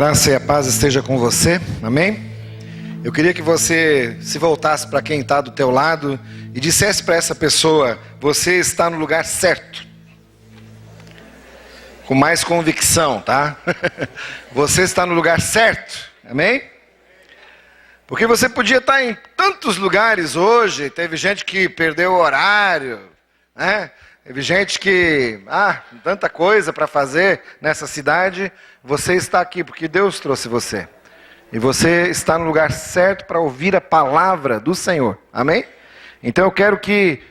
graça e a paz esteja com você, amém? Eu queria que você se voltasse para quem está do teu lado e dissesse para essa pessoa: você está no lugar certo. Com mais convicção, tá? Você está no lugar certo, amém? Porque você podia estar em tantos lugares hoje. Teve gente que perdeu o horário, né? Teve gente que, tanta coisa para fazer nessa cidade. Você está aqui porque Deus trouxe você. E você está no lugar certo para ouvir a palavra do Senhor. Amém? Então eu quero que,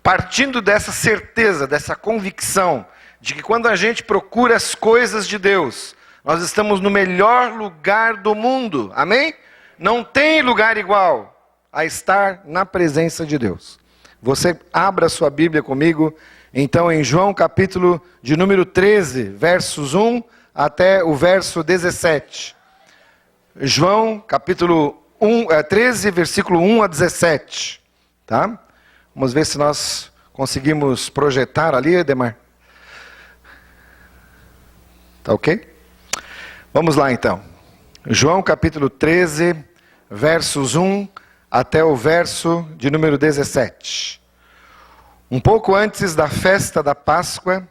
partindo dessa certeza, dessa convicção, de que quando a gente procura as coisas de Deus, nós estamos no melhor lugar do mundo. Amém? Não tem lugar igual a estar na presença de Deus. Você abra sua Bíblia comigo, então, em João capítulo de número 13, versos 1 até o verso 17. João capítulo 13, versículo 1 a 17. Tá? Vamos ver se nós conseguimos projetar ali, Edemar. Tá ok? Vamos lá então. João capítulo 13, versos 1 até o verso de número 17. Um pouco antes da festa da Páscoa,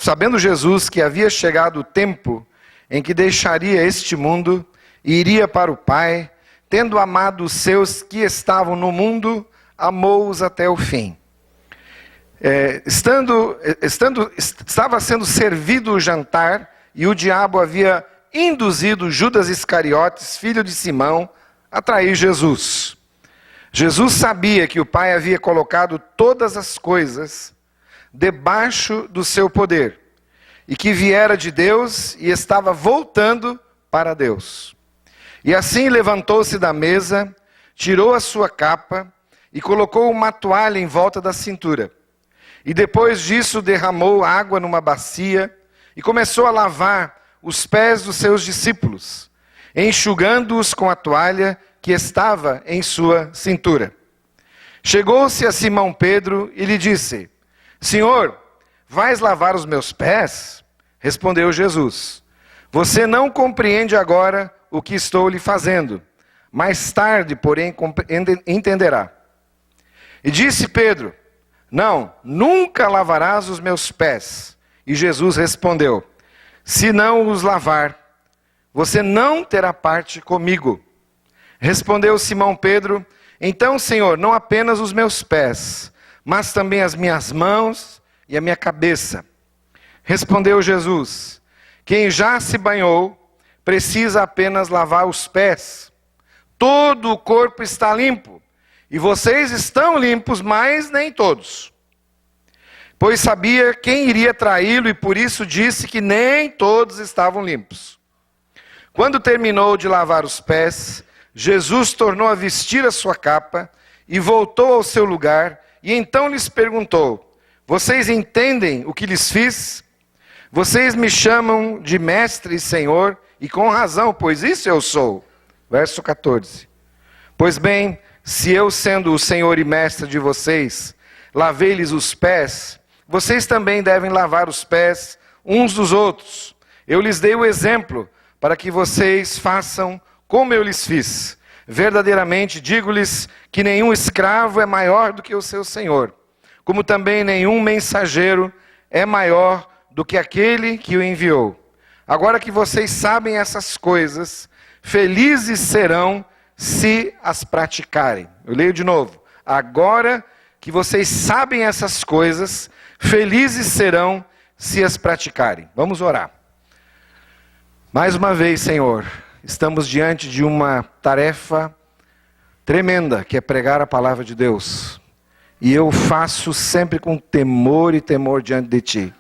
sabendo Jesus que havia chegado o tempo em que deixaria este mundo e iria para o Pai, tendo amado os seus que estavam no mundo, amou-os até o fim. Estava sendo servido o jantar e o diabo havia induzido Judas Iscariotes, filho de Simão, a trair Jesus. Jesus sabia que o Pai havia colocado todas as coisas debaixo do seu poder e que viera de Deus e estava voltando para Deus. E assim levantou-se da mesa, tirou a sua capa e colocou uma toalha em volta da cintura. E depois disso derramou água numa bacia e começou a lavar os pés dos seus discípulos, enxugando-os com a toalha que estava em sua cintura. Chegou-se a Simão Pedro e lhe disse: Senhor, vais lavar os meus pés? Respondeu Jesus: você não compreende agora o que estou lhe fazendo. Mais tarde, porém, entenderá. E disse Pedro: não, nunca lavarás os meus pés. E Jesus respondeu: se não os lavar, você não terá parte comigo. Respondeu Simão Pedro: então, Senhor, não apenas os meus pés, mas também as minhas mãos e a minha cabeça. Respondeu Jesus: quem já se banhou, precisa apenas lavar os pés. Todo o corpo está limpo, e vocês estão limpos, mas nem todos. Pois sabia quem iria traí-lo, e por isso disse que nem todos estavam limpos. Quando terminou de lavar os pés, Jesus tornou a vestir a sua capa e voltou ao seu lugar, e então lhes perguntou: vocês entendem o que lhes fiz? Vocês me chamam de mestre e senhor, e com razão, pois isso eu sou. Verso 14. Pois bem, se eu, sendo o senhor e mestre de vocês, lavei-lhes os pés, vocês também devem lavar os pés uns dos outros. Eu lhes dei o exemplo para que vocês façam como eu lhes fiz. Verdadeiramente digo-lhes que nenhum escravo é maior do que o seu senhor, como também nenhum mensageiro é maior do que aquele que o enviou. Agora que vocês sabem essas coisas, felizes serão se as praticarem. Eu leio de novo. Agora que vocês sabem essas coisas, felizes serão se as praticarem. Vamos orar. Mais uma vez, Senhor, estamos diante de uma tarefa tremenda, que é pregar a palavra de Deus. E eu faço sempre com temor e temor diante de Ti.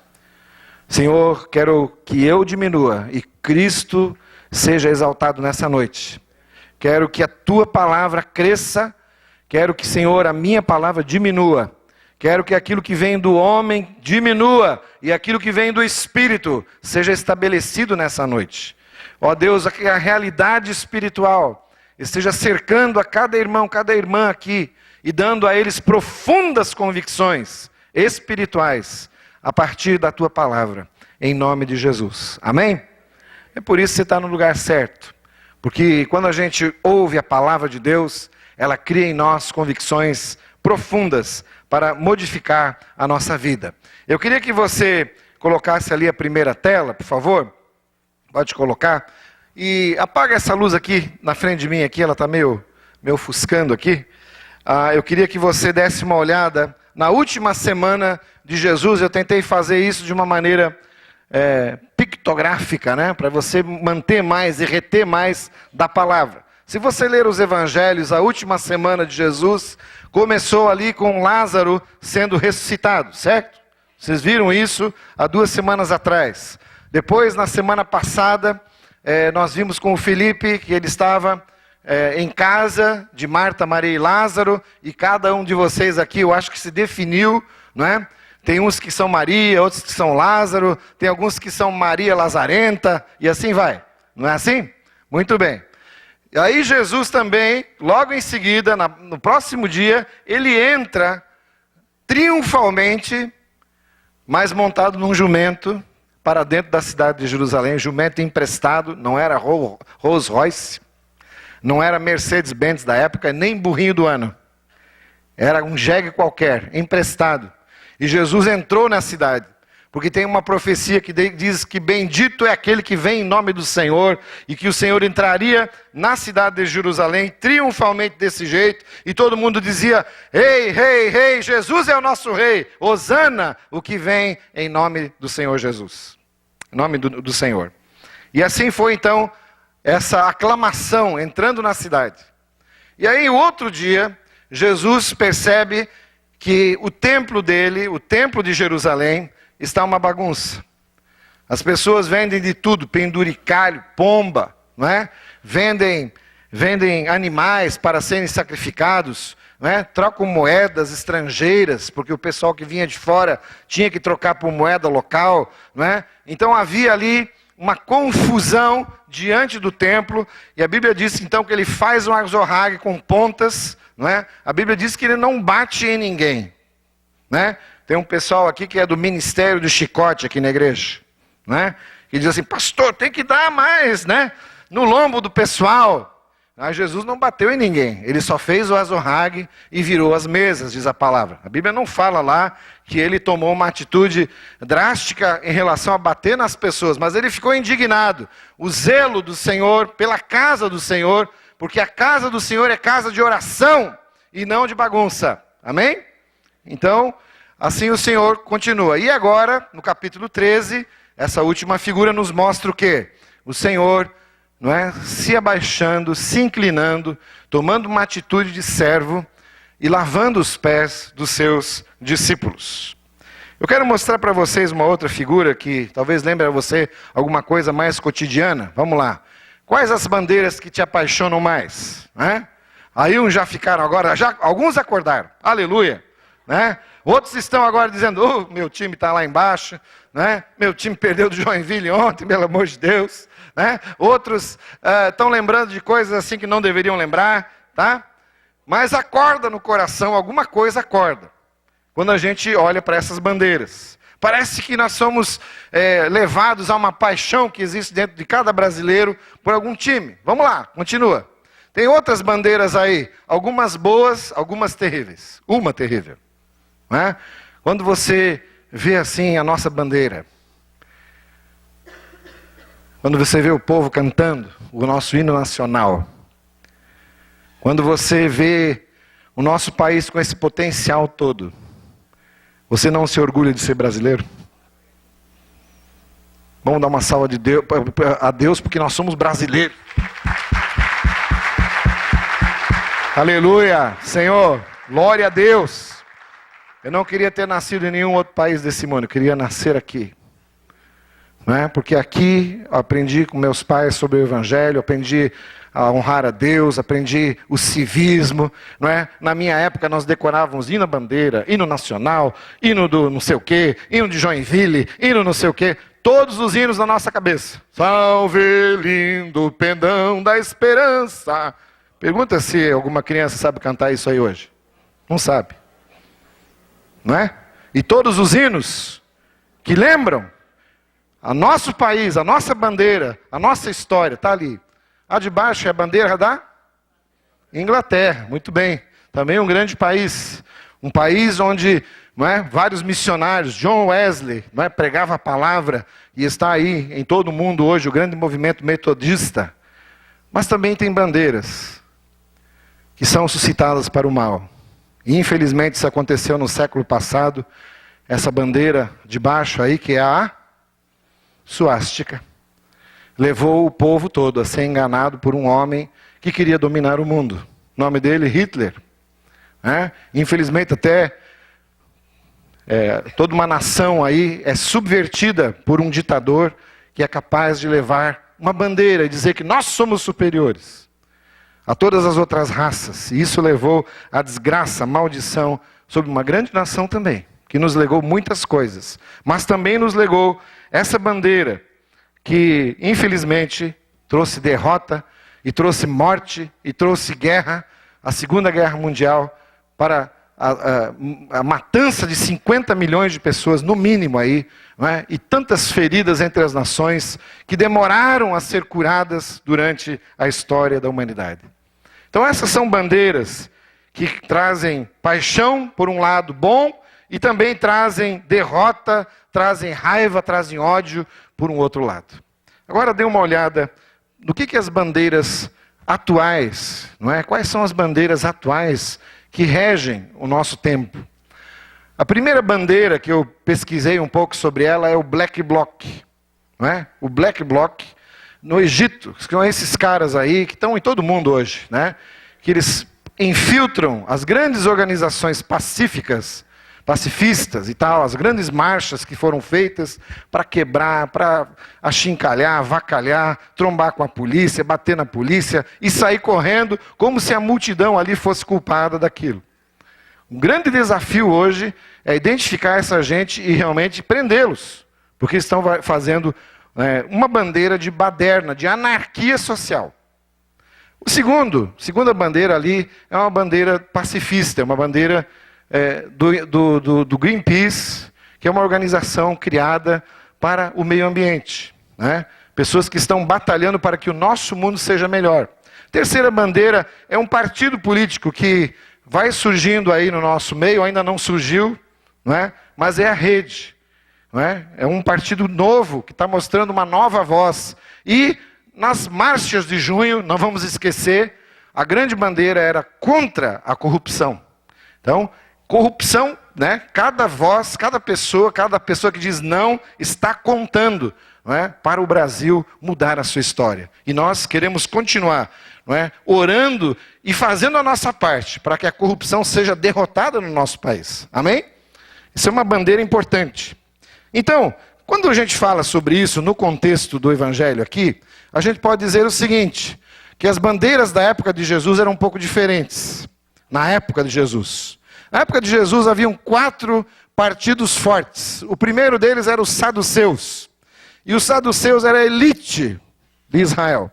Senhor, quero que eu diminua e Cristo seja exaltado nessa noite. Quero que a Tua palavra cresça. Quero que, Senhor, a minha palavra diminua. Quero que aquilo que vem do homem diminua e aquilo que vem do Espírito seja estabelecido nessa noite. Ó Deus, que a realidade espiritual esteja cercando a cada irmão, cada irmã aqui e dando a eles profundas convicções espirituais a partir da Tua palavra. em nome de Jesus. Amém? É por isso que você está no lugar certo. Porque quando a gente ouve a palavra de Deus, ela cria em nós convicções profundas para modificar a nossa vida. Eu queria que você colocasse ali a primeira tela, por favor. Pode colocar. E apaga essa luz aqui na frente de mim, aqui, ela está meio ofuscando aqui. Eu queria que você desse uma olhada. Na última semana de Jesus, eu tentei fazer isso de uma maneira pictográfica, né? Para você manter mais e reter mais da palavra. Se você ler os evangelhos, a última semana de Jesus começou ali com Lázaro sendo ressuscitado, certo? Vocês viram isso há 2 semanas atrás. Depois, na semana passada, nós vimos com o Felipe que ele estava em casa de Marta, Maria e Lázaro, e cada um de vocês aqui, eu acho que se definiu, não é? Tem uns que são Maria, outros que são Lázaro, tem alguns que são Maria Lazarenta, e assim vai. Não é assim? Muito bem. E aí Jesus também, logo em seguida, no próximo dia, ele entra triunfalmente, mas montado num jumento, para dentro da cidade de Jerusalém, jumento emprestado, não era Rolls Royce, não era Mercedes-Benz da época, nem burrinho do ano. Era um jegue qualquer, emprestado. E Jesus entrou na cidade, porque tem uma profecia que diz que bendito é aquele que vem em nome do Senhor, e que o Senhor entraria na cidade de Jerusalém, triunfalmente desse jeito, e todo mundo dizia, rei, rei, rei, Jesus é o nosso rei, hosana, o que vem em nome do Senhor Jesus, em nome do Senhor. E assim foi então, essa aclamação entrando na cidade. E aí, o outro dia, Jesus percebe que o templo dele, o templo de Jerusalém, está uma bagunça. As pessoas vendem de tudo, penduricalho, pomba, não é? Vendem animais para serem sacrificados, não é? Trocam moedas estrangeiras, porque o pessoal que vinha de fora tinha que trocar por moeda local, não é? Então havia ali uma confusão diante do templo, e a Bíblia diz então que ele faz um azorrague com pontas, não é? A Bíblia diz que ele não bate em ninguém, né? Tem um pessoal aqui que é do ministério do chicote aqui na igreja, né? Que diz assim, pastor, tem que dar mais, né? No lombo do pessoal. Mas Jesus não bateu em ninguém, ele só fez o azorrague e virou as mesas, diz a palavra. A Bíblia não fala lá que ele tomou uma atitude drástica em relação a bater nas pessoas, mas ele ficou indignado. O zelo do Senhor pela casa do Senhor, porque a casa do Senhor é casa de oração e não de bagunça. Amém? Então, assim o Senhor continua. E agora, no capítulo 13, essa última figura nos mostra o quê? O Senhor, não é, se abaixando, se inclinando, tomando uma atitude de servo e lavando os pés dos seus discípulos. Eu quero mostrar para vocês uma outra figura que talvez lembre a você alguma coisa mais cotidiana. Vamos lá. Quais as bandeiras que te apaixonam mais? Né? Aí uns já ficaram agora, alguns acordaram. Aleluia. Né? Outros estão agora dizendo, meu time está lá embaixo, né? Meu time perdeu do Joinville ontem, pelo amor de Deus. Né? Outros estão lembrando de coisas assim que não deveriam lembrar, tá? Mas acorda no coração, alguma coisa acorda, quando a gente olha para essas bandeiras. Parece que nós somos levados a uma paixão que existe dentro de cada brasileiro por algum time. Vamos lá, continua. Tem outras bandeiras aí, algumas boas, algumas terríveis. Uma terrível. Né? Quando você vê assim a nossa bandeira, quando você vê o povo cantando o nosso hino nacional, quando você vê o nosso país com esse potencial todo, você não se orgulha de ser brasileiro? Vamos dar uma salva de Deus, a Deus porque nós somos brasileiros. Aleluia, Senhor, glória a Deus. Eu não queria ter nascido em nenhum outro país desse mundo, eu queria nascer aqui. Não é? Porque aqui eu aprendi com meus pais sobre o Evangelho, aprendi a honrar a Deus, aprendi o civismo. Não é? Na minha época nós decorávamos hino bandeira, hino nacional, hino do não sei o quê, hino de Joinville, hino não sei o quê. Todos os hinos na nossa cabeça. Salve lindo pendão da esperança. Pergunta se alguma criança sabe cantar isso aí hoje. Não sabe. Não é? E todos os hinos que lembram O nosso país, a nossa bandeira, a nossa história, está ali. A de baixo é a bandeira da Inglaterra, muito bem. Também um grande país. Um país onde vários missionários, John Wesley, pregava a palavra e está aí em todo o mundo hoje, o grande movimento metodista. Mas também tem bandeiras que são suscitadas para o mal. E infelizmente isso aconteceu no século passado. Essa bandeira de baixo aí, que é a suástica, levou o povo todo a ser enganado por um homem que queria dominar o mundo. O nome dele, Hitler. Infelizmente até toda uma nação aí é subvertida por um ditador que é capaz de levar uma bandeira e dizer que nós somos superiores a todas as outras raças. E isso levou a desgraça, a maldição sobre uma grande nação também, que nos legou muitas coisas, mas também nos legou essa bandeira que infelizmente trouxe derrota e trouxe morte e trouxe guerra, a Segunda Guerra Mundial, para a matança de 50 milhões de pessoas, no mínimo aí, e tantas feridas entre as nações que demoraram a ser curadas durante a história da humanidade. Então essas são bandeiras que trazem paixão, por um lado bom, e também trazem derrota, trazem raiva, trazem ódio, por um outro lado. Agora dê uma olhada no que as bandeiras atuais, quais são as bandeiras atuais que regem o nosso tempo. A primeira bandeira que eu pesquisei um pouco sobre ela é o Black Bloc. O Black Bloc no Egito, que são esses caras aí que estão em todo mundo hoje, que eles infiltram as grandes organizações pacifistas e tal, as grandes marchas que foram feitas para quebrar, para achincalhar, avacalhar, trombar com a polícia, bater na polícia e sair correndo como se a multidão ali fosse culpada daquilo. Um grande desafio hoje é identificar essa gente e realmente prendê-los, porque estão fazendo uma bandeira de baderna, de anarquia social. Segunda bandeira ali é uma bandeira pacifista, é uma bandeira do Greenpeace, que é uma organização criada para o meio ambiente. Pessoas que estão batalhando para que o nosso mundo seja melhor. Terceira bandeira é um partido político que vai surgindo aí no nosso meio, ainda não surgiu, mas é a Rede. É um partido novo que está mostrando uma nova voz. E nas marchas de junho, não vamos esquecer, a grande bandeira era contra a corrupção. Então, corrupção, cada voz, cada pessoa que diz não, está contando para o Brasil mudar a sua história. E nós queremos continuar orando e fazendo a nossa parte para que a corrupção seja derrotada no nosso país. Amém? Isso é uma bandeira importante. Então, quando a gente fala sobre isso no contexto do Evangelho aqui, a gente pode dizer o seguinte, que as bandeiras da época de Jesus eram um pouco diferentes. Na época de Jesus. Na época de Jesus haviam 4 partidos fortes. O primeiro deles era os saduceus. E os saduceus era a elite de Israel.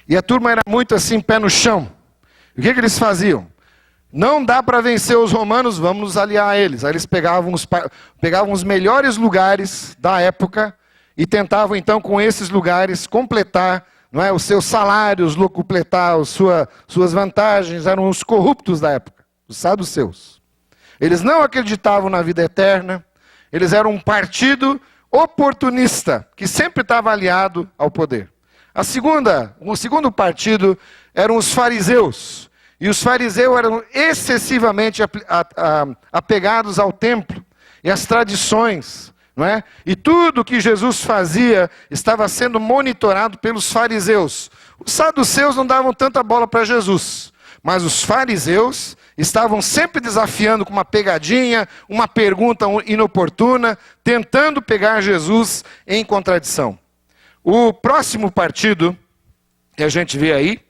E a turma era muito assim, pé no chão. E o que eles faziam? Não dá para vencer os romanos, vamos nos aliar a eles. Aí eles pegavam os melhores lugares da época e tentavam então com esses lugares completar os seus salários, completar suas vantagens. Eram os corruptos da época, os saduceus. Eles não acreditavam na vida eterna, eles eram um partido oportunista, que sempre estava aliado ao poder. O segundo partido eram os fariseus. E os fariseus eram excessivamente apegados ao templo e às tradições. E tudo que Jesus fazia estava sendo monitorado pelos fariseus. Os saduceus não davam tanta bola para Jesus, mas os fariseus estavam sempre desafiando com uma pegadinha, uma pergunta inoportuna, tentando pegar Jesus em contradição. O próximo partido que a gente vê aí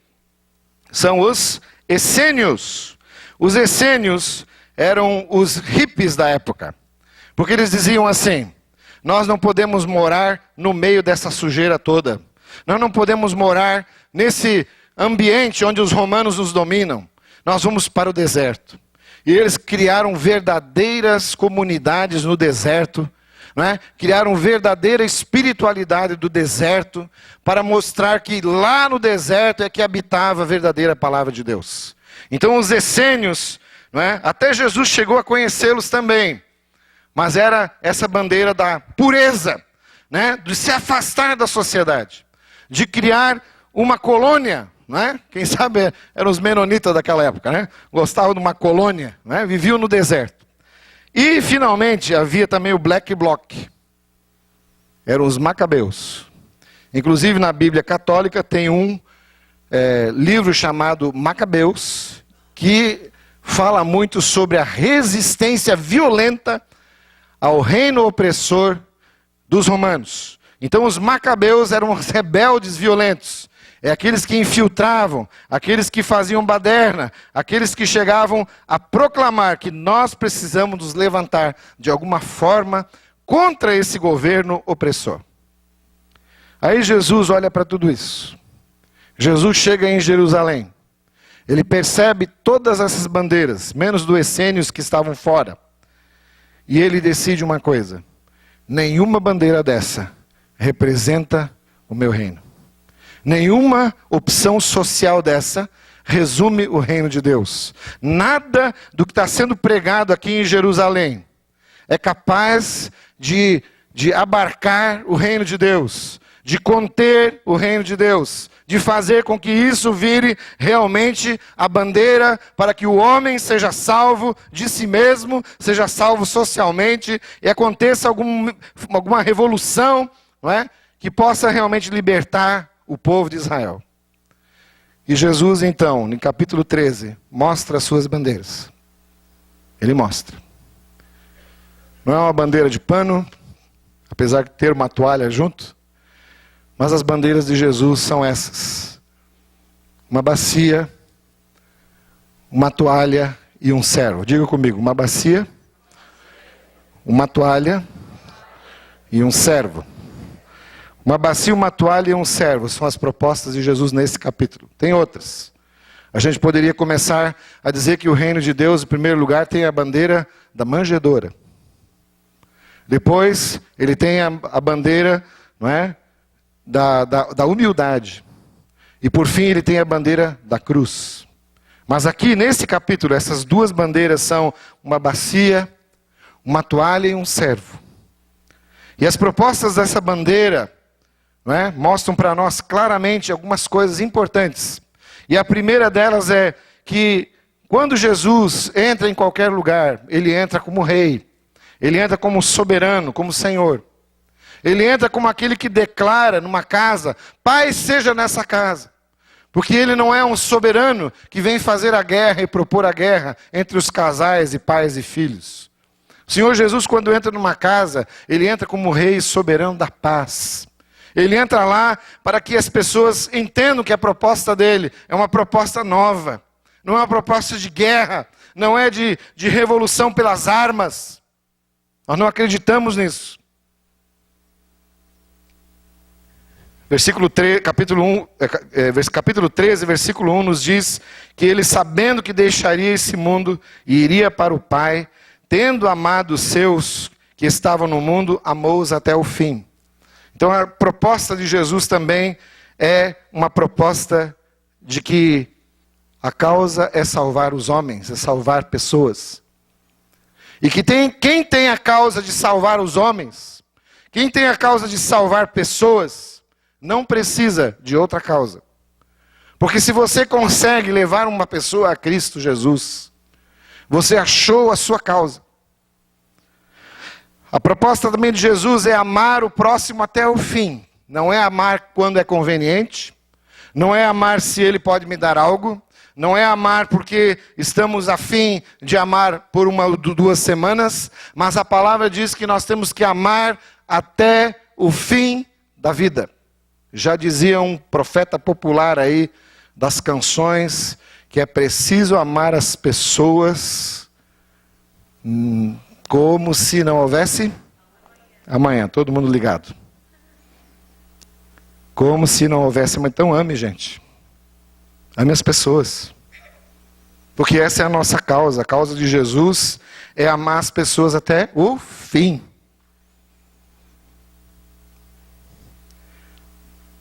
são os essênios. Os essênios eram os hippies da época, porque eles diziam assim: nós não podemos morar no meio dessa sujeira toda, nós não podemos morar nesse ambiente onde os romanos nos dominam, nós vamos para o deserto. E eles criaram verdadeiras comunidades no deserto, não é? Criaram verdadeira espiritualidade do deserto, para mostrar que lá no deserto é que habitava a verdadeira palavra de Deus. Então os essênios, não é? Até Jesus chegou a conhecê-los também, mas era essa bandeira da pureza, né? De se afastar da sociedade, de criar uma colônia, não é? Quem sabe eram os menonitas daquela época, né? Gostavam de uma colônia, né? Viviam no deserto. E finalmente havia também o Black Bloc, eram os macabeus. Inclusive na Bíblia católica tem um livro chamado Macabeus, que fala muito sobre a resistência violenta ao reino opressor dos romanos. Então os macabeus eram os rebeldes violentos. Aqueles que infiltravam, aqueles que faziam baderna, aqueles que chegavam a proclamar que nós precisamos nos levantar de alguma forma contra esse governo opressor. Aí Jesus olha para tudo isso. Jesus chega em Jerusalém. Ele percebe todas essas bandeiras, menos dos essênios que estavam fora. E ele decide uma coisa: nenhuma bandeira dessa representa o meu reino. Nenhuma opção social dessa resume o reino de Deus. Nada do que está sendo pregado aqui em Jerusalém é capaz de abarcar o reino de Deus, de conter o reino de Deus, de fazer com que isso vire realmente a bandeira para que o homem seja salvo de si mesmo, seja salvo socialmente e aconteça alguma revolução, não é? Que possa realmente libertar o povo de Israel. E Jesus então, no capítulo 13, mostra as suas bandeiras. Ele mostra. Não é uma bandeira de pano, apesar de ter uma toalha junto, mas as bandeiras de Jesus são essas: uma bacia, uma toalha e um servo. Diga comigo: uma bacia, uma toalha e um servo. Uma bacia, uma toalha e um servo são as propostas de Jesus nesse capítulo. Tem outras. A gente poderia começar a dizer que o reino de Deus, em primeiro lugar, tem a bandeira da manjedoura. Depois, ele tem a bandeira, não é, da humildade. E por fim, ele tem a bandeira da cruz. Mas aqui, nesse capítulo, essas duas bandeiras são uma bacia, uma toalha e um servo. E as propostas dessa bandeira, não é, mostram para nós claramente algumas coisas importantes. E a primeira delas é que quando Jesus entra em qualquer lugar, ele entra como rei. Ele entra como soberano, como Senhor. Ele entra como aquele que declara numa casa: paz seja nessa casa. Porque ele não é um soberano que vem fazer a guerra e propor a guerra entre os casais e pais e filhos. O Senhor Jesus, quando entra numa casa, ele entra como rei soberano da paz. Ele entra lá para que as pessoas entendam que a proposta dele é uma proposta nova. Não é uma proposta de guerra, não é de revolução pelas armas. Nós não acreditamos nisso. Capítulo 13, versículo 1 nos diz que ele, sabendo que deixaria esse mundo e iria para o Pai, tendo amado os seus que estavam no mundo, amou-os até o fim. Então a proposta de Jesus também é uma proposta de que a causa é salvar os homens, é salvar pessoas. E que quem tem a causa de salvar os homens, quem tem a causa de salvar pessoas, não precisa de outra causa. Porque se você consegue levar uma pessoa a Cristo Jesus, você achou a sua causa. A proposta também de Jesus é amar o próximo até o fim. Não é amar quando é conveniente, não é amar se ele pode me dar algo, não é amar porque estamos a fim de amar por 1 ou 2 semanas, mas a palavra diz que nós temos que amar até o fim da vida. Já dizia um profeta popular aí das canções, que é preciso amar as pessoas como se não houvesse amanhã. Todo mundo ligado. Como se não houvesse amanhã. Então ame, gente. Ame as pessoas. Porque essa é a nossa causa. A causa de Jesus é amar as pessoas até o fim.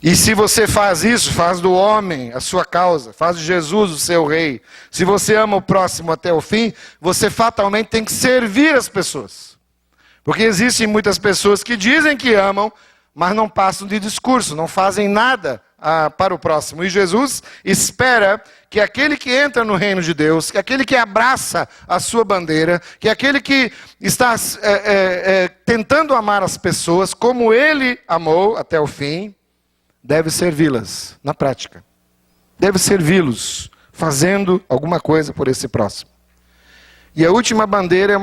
E se você faz isso, faz do homem a sua causa, faz de Jesus o seu rei. Se você ama o próximo até o fim, você fatalmente tem que servir as pessoas. Porque existem muitas pessoas que dizem que amam, mas não passam de discurso, não fazem nada para o próximo. E Jesus espera que aquele que entra no reino de Deus, que aquele que abraça a sua bandeira, que aquele que está tentando amar as pessoas como ele amou até o fim, deve servi-las na prática. Deve servi-los, fazendo alguma coisa por esse próximo. E a última bandeira é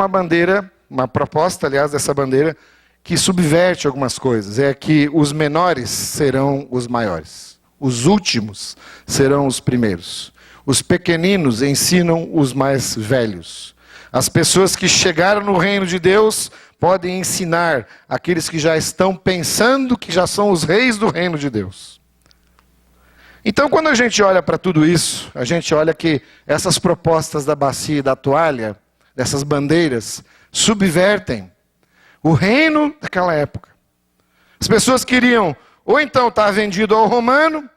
uma proposta, aliás, dessa bandeira, que subverte algumas coisas. É que os menores serão os maiores. Os últimos serão os primeiros. Os pequeninos ensinam os mais velhos. As pessoas que chegaram no reino de Deus podem ensinar aqueles que já estão pensando que já são os reis do reino de Deus. Então, quando a gente olha para tudo isso, a gente olha que essas propostas da bacia e da toalha, dessas bandeiras, subvertem o reino daquela época. As pessoas queriam ou então estar vendido ao romano,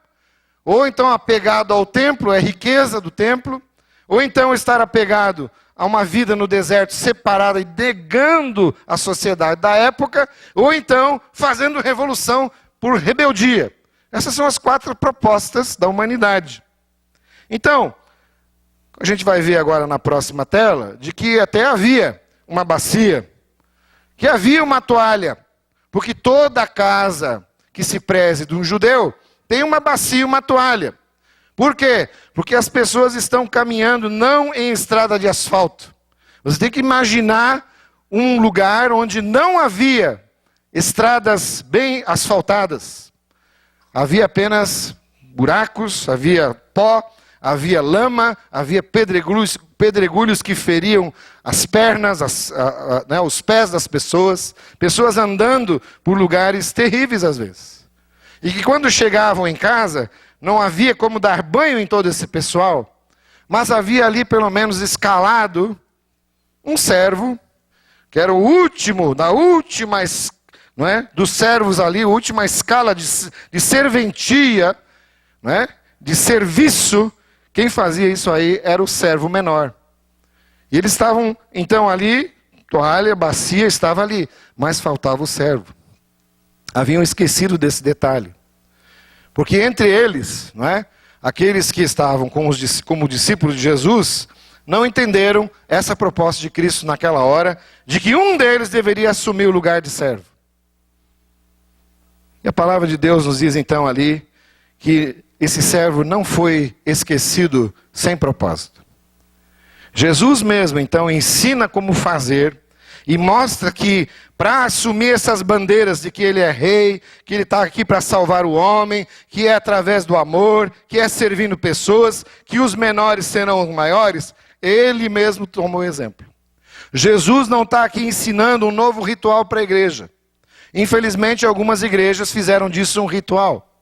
ou então apegado ao templo, é riqueza do templo, ou então estar apegado a uma vida no deserto separada e negando a sociedade da época, ou então fazendo revolução por rebeldia. Essas são as 4 propostas da humanidade. Então, a gente vai ver agora na próxima tela, de que até havia uma bacia, que havia uma toalha, porque toda casa que se preze de um judeu tem uma bacia e uma toalha. Por quê? Porque as pessoas estão caminhando não em estrada de asfalto. Você tem que imaginar um lugar onde não havia estradas bem asfaltadas. Havia apenas buracos, havia pó, havia lama, havia pedregulhos que feriam as pernas, os pés das pessoas. Pessoas andando por lugares terríveis às vezes. E que quando chegavam em casa, não havia como dar banho em todo esse pessoal, mas havia ali pelo menos escalado um servo, que era o último, dos servos ali, a última escala de serventia, de serviço. Quem fazia isso aí era o servo menor. E eles estavam então ali, toalha, bacia, estava ali, mas faltava o servo. Haviam esquecido desse detalhe. Porque entre eles, aqueles que estavam como discípulos de Jesus, não entenderam essa proposta de Cristo naquela hora, de que um deles deveria assumir o lugar de servo. E a palavra de Deus nos diz então ali, que esse servo não foi esquecido sem propósito. Jesus mesmo então ensina como fazer, e mostra que para assumir essas bandeiras de que ele é rei, que ele está aqui para salvar o homem, que é através do amor, que é servindo pessoas, que os menores serão os maiores, ele mesmo tomou o exemplo. Jesus não está aqui ensinando um novo ritual para a igreja. Infelizmente, algumas igrejas fizeram disso um ritual.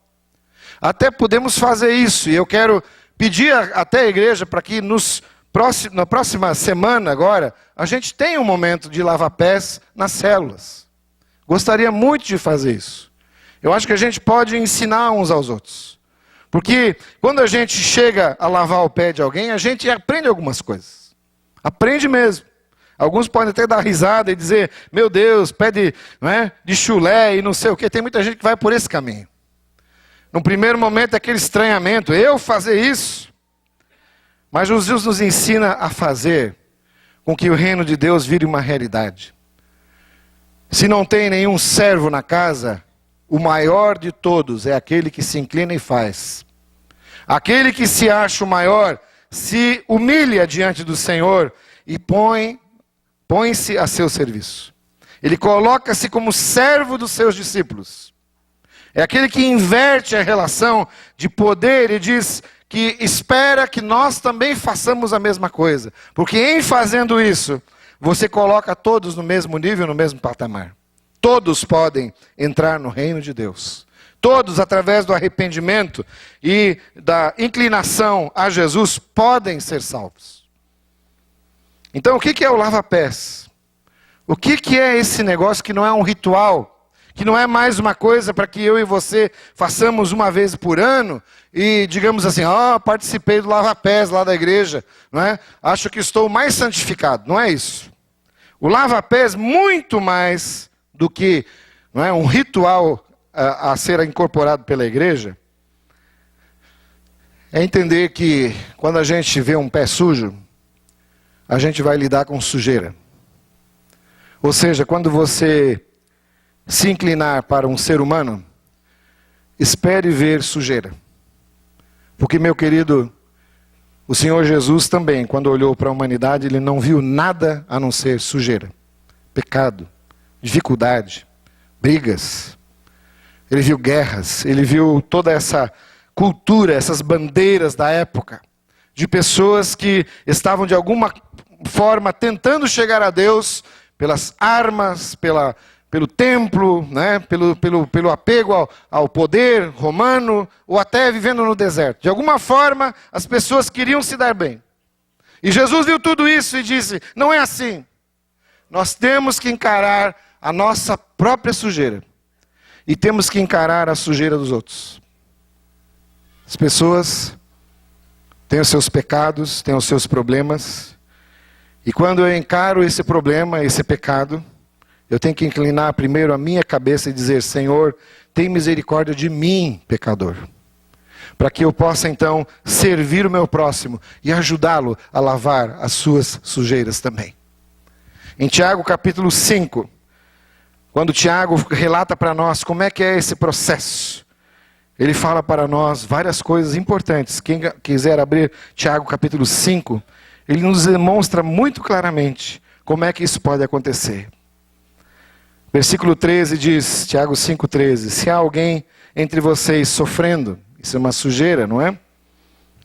Até podemos fazer isso, e eu quero pedir até a igreja para que na próxima semana agora, a gente tem um momento de lava-pés nas células. Gostaria muito de fazer isso. Eu acho que a gente pode ensinar uns aos outros. Porque quando a gente chega a lavar o pé de alguém, a gente aprende algumas coisas. Aprende mesmo. Alguns podem até dar risada e dizer, meu Deus, pé de chulé e não sei o quê. Tem muita gente que vai por esse caminho. No primeiro momento é aquele estranhamento, eu fazer isso. Mas Jesus nos ensina a fazer com que o reino de Deus vire uma realidade. Se não tem nenhum servo na casa, o maior de todos é aquele que se inclina e faz. Aquele que se acha o maior, se humilha diante do Senhor e põe-se a seu serviço. Ele coloca-se como servo dos seus discípulos. É aquele que inverte a relação de poder e diz que espera que nós também façamos a mesma coisa. Porque em fazendo isso, você coloca todos no mesmo nível, no mesmo patamar. Todos podem entrar no reino de Deus. Todos, através do arrependimento e da inclinação a Jesus, podem ser salvos. Então, o que é o lava-pés? O que é esse negócio que não é um ritual, que não é mais uma coisa para que eu e você façamos uma vez por ano e digamos assim, participei do lava-pés lá da igreja, não é? Acho que estou mais santificado. Não é isso. O lava-pés, muito mais do que, não é, um ritual a ser incorporado pela igreja, é entender que quando a gente vê um pé sujo, a gente vai lidar com sujeira. Ou seja, quando você se inclinar para um ser humano, espere ver sujeira. Porque, meu querido, o Senhor Jesus também, quando olhou para a humanidade, ele não viu nada a não ser sujeira, pecado, dificuldade, brigas. Ele viu guerras, ele viu toda essa cultura, essas bandeiras da época, de pessoas que estavam de alguma forma tentando chegar a Deus pelas armas, pelo templo, né? pelo apego ao poder romano, ou até vivendo no deserto. De alguma forma, as pessoas queriam se dar bem. E Jesus viu tudo isso e disse, não é assim. Nós temos que encarar a nossa própria sujeira. E temos que encarar a sujeira dos outros. As pessoas têm os seus pecados, têm os seus problemas. E quando eu encaro esse problema, esse pecado, eu tenho que inclinar primeiro a minha cabeça e dizer, Senhor, tem misericórdia de mim, pecador. Para que eu possa então servir o meu próximo e ajudá-lo a lavar as suas sujeiras também. Em Tiago capítulo 5, quando Tiago relata para nós como é que é esse processo, ele fala para nós várias coisas importantes. Quem quiser abrir Tiago capítulo 5, ele nos demonstra muito claramente como é que isso pode acontecer. Versículo 13 diz, Tiago 5,13, se há alguém entre vocês sofrendo, isso é uma sujeira, não é?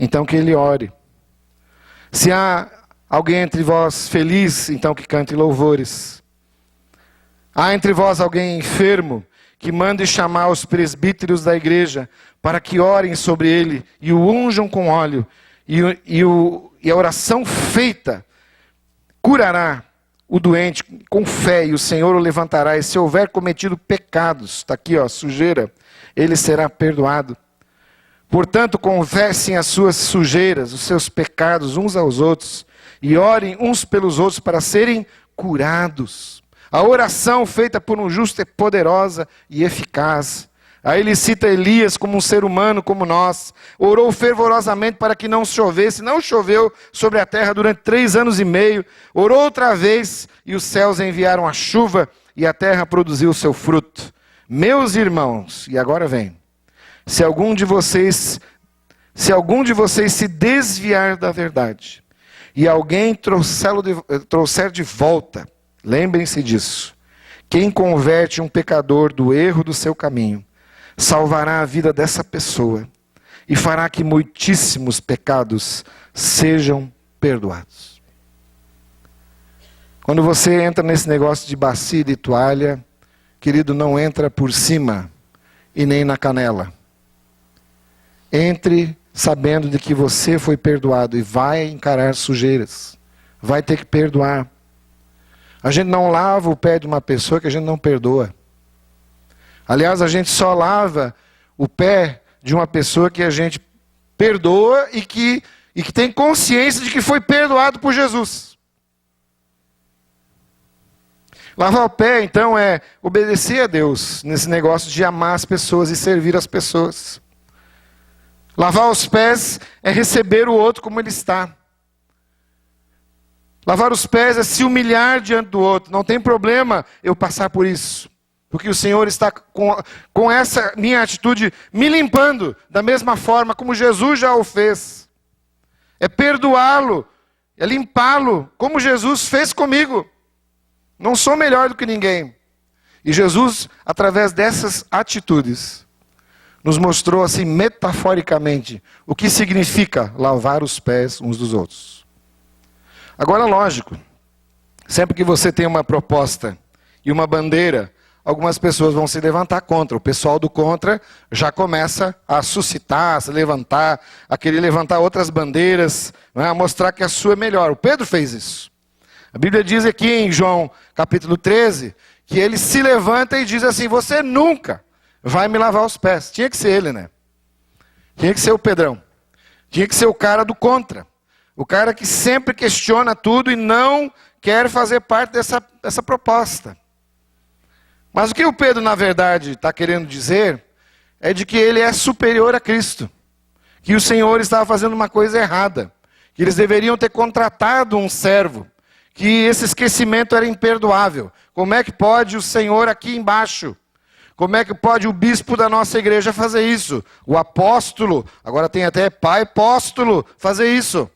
Então que ele ore. Se há alguém entre vós feliz, então que cante louvores. Há entre vós alguém enfermo, que mande chamar os presbíteros da igreja, para que orem sobre ele e o unjam com óleo, e a oração feita curará o doente com fé, e o Senhor o levantará, e se houver cometido pecados, está aqui, sujeira, ele será perdoado. Portanto, confessem as suas sujeiras, os seus pecados uns aos outros, e orem uns pelos outros para serem curados. A oração feita por um justo é poderosa e eficaz. Aí ele cita Elias como um ser humano como nós. Orou fervorosamente para que não chovesse. Não choveu sobre a terra durante 3 anos e meio. Orou outra vez e os céus enviaram a chuva e a terra produziu o seu fruto. Meus irmãos, e agora vem. Se algum de vocês se desviar da verdade e alguém trouxer de volta, lembrem-se disso. Quem converte um pecador do erro do seu caminho, salvará a vida dessa pessoa e fará que muitíssimos pecados sejam perdoados. Quando você entra nesse negócio de bacia e de toalha, querido, não entra por cima e nem na canela. Entre sabendo de que você foi perdoado e vai encarar sujeiras. Vai ter que perdoar. A gente não lava o pé de uma pessoa que a gente não perdoa. Aliás, a gente só lava o pé de uma pessoa que a gente perdoa e que tem consciência de que foi perdoado por Jesus. Lavar o pé, então, é obedecer a Deus nesse negócio de amar as pessoas e servir as pessoas. Lavar os pés é receber o outro como ele está. Lavar os pés é se humilhar diante do outro. Não tem problema eu passar por isso. Porque o Senhor está com essa minha atitude me limpando da mesma forma como Jesus já o fez. É perdoá-lo, é limpá-lo, como Jesus fez comigo. Não sou melhor do que ninguém. E Jesus, através dessas atitudes, nos mostrou assim metaforicamente o que significa lavar os pés uns dos outros. Agora, lógico, sempre que você tem uma proposta e uma bandeira, algumas pessoas vão se levantar contra. O pessoal do contra já começa a suscitar, a se levantar, a querer levantar outras bandeiras, né, a mostrar que a sua é melhor. O Pedro fez isso. A Bíblia diz aqui em João capítulo 13, que ele se levanta e diz assim: você nunca vai me lavar os pés. Tinha que ser ele, né? Tinha que ser o Pedrão. Tinha que ser o cara do contra. O cara que sempre questiona tudo e não quer fazer parte dessa proposta. Mas o que o Pedro, na verdade, está querendo dizer é de que ele é superior a Cristo. Que o Senhor estava fazendo uma coisa errada. Que eles deveriam ter contratado um servo. Que esse esquecimento era imperdoável. Como é que pode o Senhor aqui embaixo? Como é que pode o bispo da nossa igreja fazer isso? O apóstolo, agora tem até pai apóstolo, fazer isso?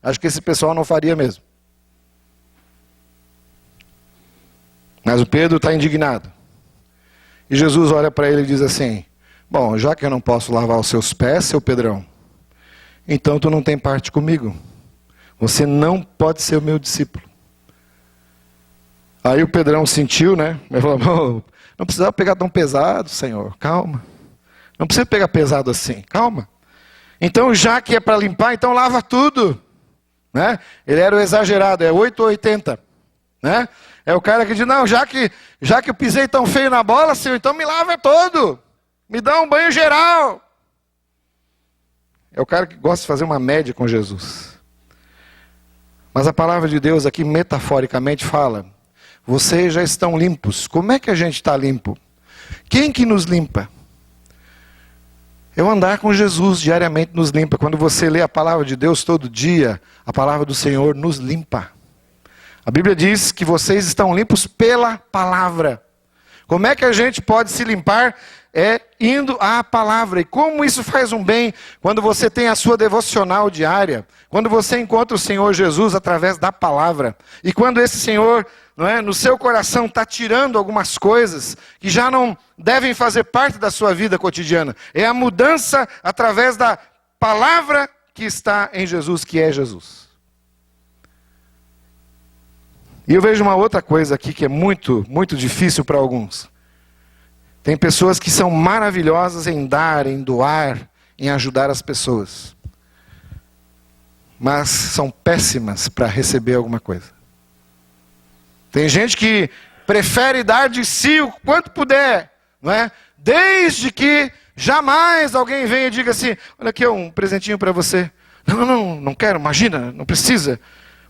Acho que esse pessoal não faria mesmo. Mas o Pedro está indignado. E Jesus olha para ele e diz assim: bom, já que eu não posso lavar os seus pés, seu Pedrão, então tu não tem parte comigo. Você não pode ser o meu discípulo. Aí o Pedrão sentiu, né? Ele falou: não precisava pegar tão pesado, Senhor, calma. Não precisa pegar pesado assim, calma. Então, já que é para limpar, então lava tudo. Né? Ele era o exagerado, é 8 ou 80. Né? É o cara que diz: não, já que eu pisei tão feio na bola, Senhor, então me lava todo. Me dá um banho geral. É o cara que gosta de fazer uma média com Jesus. Mas a palavra de Deus aqui metaforicamente fala: vocês já estão limpos. Como é que a gente está limpo? Quem que nos limpa? Eu andar com Jesus diariamente nos limpa. Quando você lê a palavra de Deus todo dia, a palavra do Senhor nos limpa. A Bíblia diz que vocês estão limpos pela palavra. Como é que a gente pode se limpar? É indo à palavra. E como isso faz um bem quando você tem a sua devocional diária, quando você encontra o Senhor Jesus através da palavra, e quando esse Senhor, não é, no seu coração está tirando algumas coisas que já não devem fazer parte da sua vida cotidiana. É a mudança através da palavra que está em Jesus, que é Jesus. E eu vejo uma outra coisa aqui que é muito, muito difícil para alguns. Tem pessoas que são maravilhosas em dar, em doar, em ajudar as pessoas. Mas são péssimas para receber alguma coisa. Tem gente que prefere dar de si o quanto puder, não é? Desde que jamais alguém venha e diga assim: olha aqui um presentinho para você. Não quero, imagina, não precisa.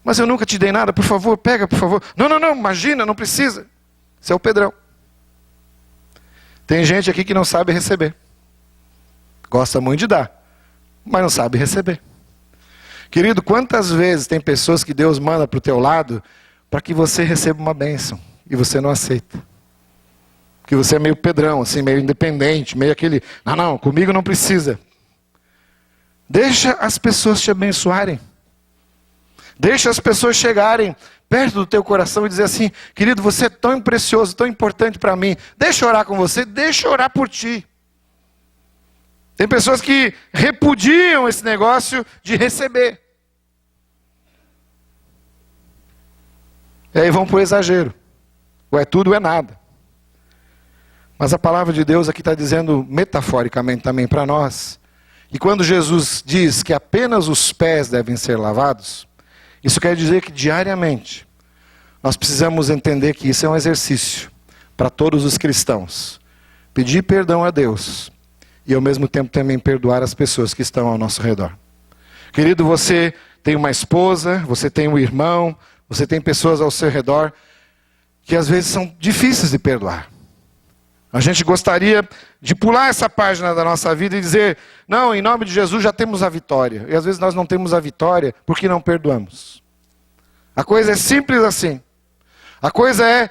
Mas eu nunca te dei nada, por favor, pega, por favor. Não, imagina, não precisa. Esse é o Pedrão. Tem gente aqui que não sabe receber. Gosta muito de dar, mas não sabe receber. Querido, quantas vezes tem pessoas que Deus manda para o teu lado para que você receba uma bênção e você não aceita? Que você é meio Pedrão, assim, meio independente, meio aquele: não, comigo não precisa. Deixa as pessoas te abençoarem. Deixa as pessoas chegarem perto do teu coração e dizer assim: querido, você é tão precioso, tão importante para mim. Deixa eu orar com você, deixa eu orar por ti. Tem pessoas que repudiam esse negócio de receber. E aí vão para o exagero. Ou é tudo ou é nada. Mas a palavra de Deus aqui está dizendo metaforicamente também para nós. E quando Jesus diz que apenas os pés devem ser lavados, isso quer dizer que diariamente nós precisamos entender que isso é um exercício para todos os cristãos. Pedir perdão a Deus e ao mesmo tempo também perdoar as pessoas que estão ao nosso redor. Querido, você tem uma esposa, você tem um irmão, você tem pessoas ao seu redor que às vezes são difíceis de perdoar. A gente gostaria de pular essa página da nossa vida e dizer: não, em nome de Jesus já temos a vitória. E às vezes nós não temos a vitória porque não perdoamos. A coisa é simples assim. A coisa é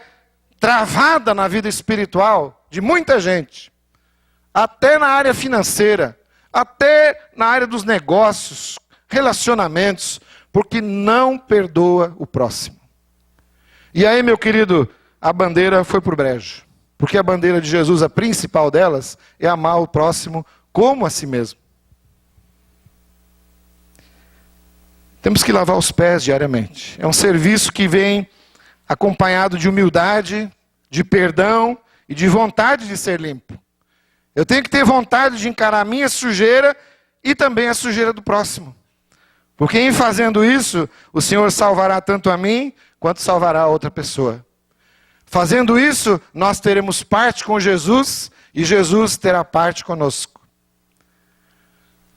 travada na vida espiritual de muita gente. Até na área financeira, até na área dos negócios, relacionamentos, porque não perdoa o próximo. E aí, meu querido, a bandeira foi para o brejo. Porque a bandeira de Jesus, a principal delas, é amar o próximo como a si mesmo. Temos que lavar os pés diariamente. É um serviço que vem acompanhado de humildade, de perdão e de vontade de ser limpo. Eu tenho que ter vontade de encarar a minha sujeira e também a sujeira do próximo. Porque em fazendo isso, o Senhor salvará tanto a mim, quanto salvará a outra pessoa. Fazendo isso, nós teremos parte com Jesus e Jesus terá parte conosco.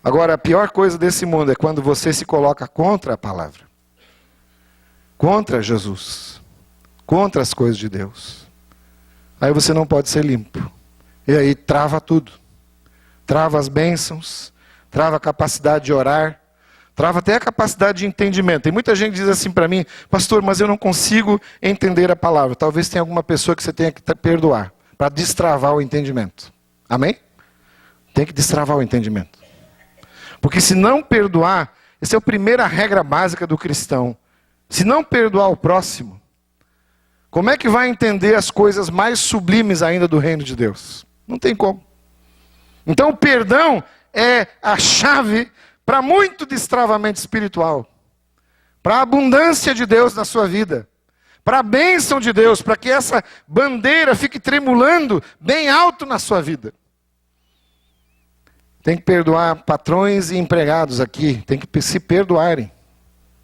Agora, a pior coisa desse mundo é quando você se coloca contra a palavra. Contra Jesus. Contra as coisas de Deus. Aí você não pode ser limpo. E aí trava tudo. Trava as bênçãos, trava a capacidade de orar, trava até a capacidade de entendimento. Tem muita gente que diz assim para mim, pastor, mas eu não consigo entender a palavra. Talvez tenha alguma pessoa que você tenha que perdoar, para destravar o entendimento. Amém? Tem que destravar o entendimento. Porque se não perdoar, essa é a primeira regra básica do cristão. Se não perdoar o próximo, como é que vai entender as coisas mais sublimes ainda do reino de Deus? Não tem como. Então o perdão é a chave para muito destravamento espiritual. Para a abundância de Deus na sua vida. Para a bênção de Deus, para que essa bandeira fique tremulando bem alto na sua vida. Tem que perdoar patrões e empregados aqui. Tem que se perdoarem.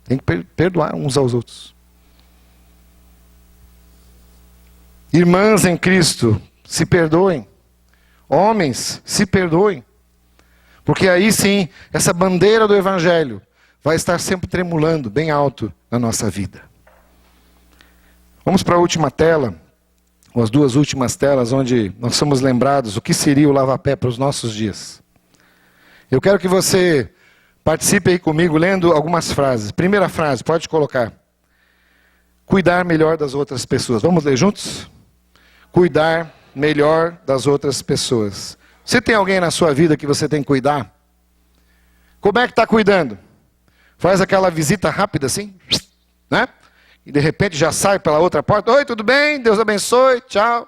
Tem que perdoar uns aos outros. Irmãs em Cristo, se perdoem. Homens, se perdoem. Porque aí sim, essa bandeira do Evangelho vai estar sempre tremulando bem alto na nossa vida. Vamos para a última tela, ou as duas últimas telas, onde nós somos lembrados o que seria o lava-pé para os nossos dias. Eu quero que você participe aí comigo lendo algumas frases. Primeira frase, pode colocar. Cuidar melhor das outras pessoas. Vamos ler juntos? Cuidar melhor das outras pessoas. Você tem alguém na sua vida que você tem que cuidar? Como é que está cuidando? Faz aquela visita rápida assim, né? E de repente já sai pela outra porta. Oi, tudo bem? Deus abençoe, tchau.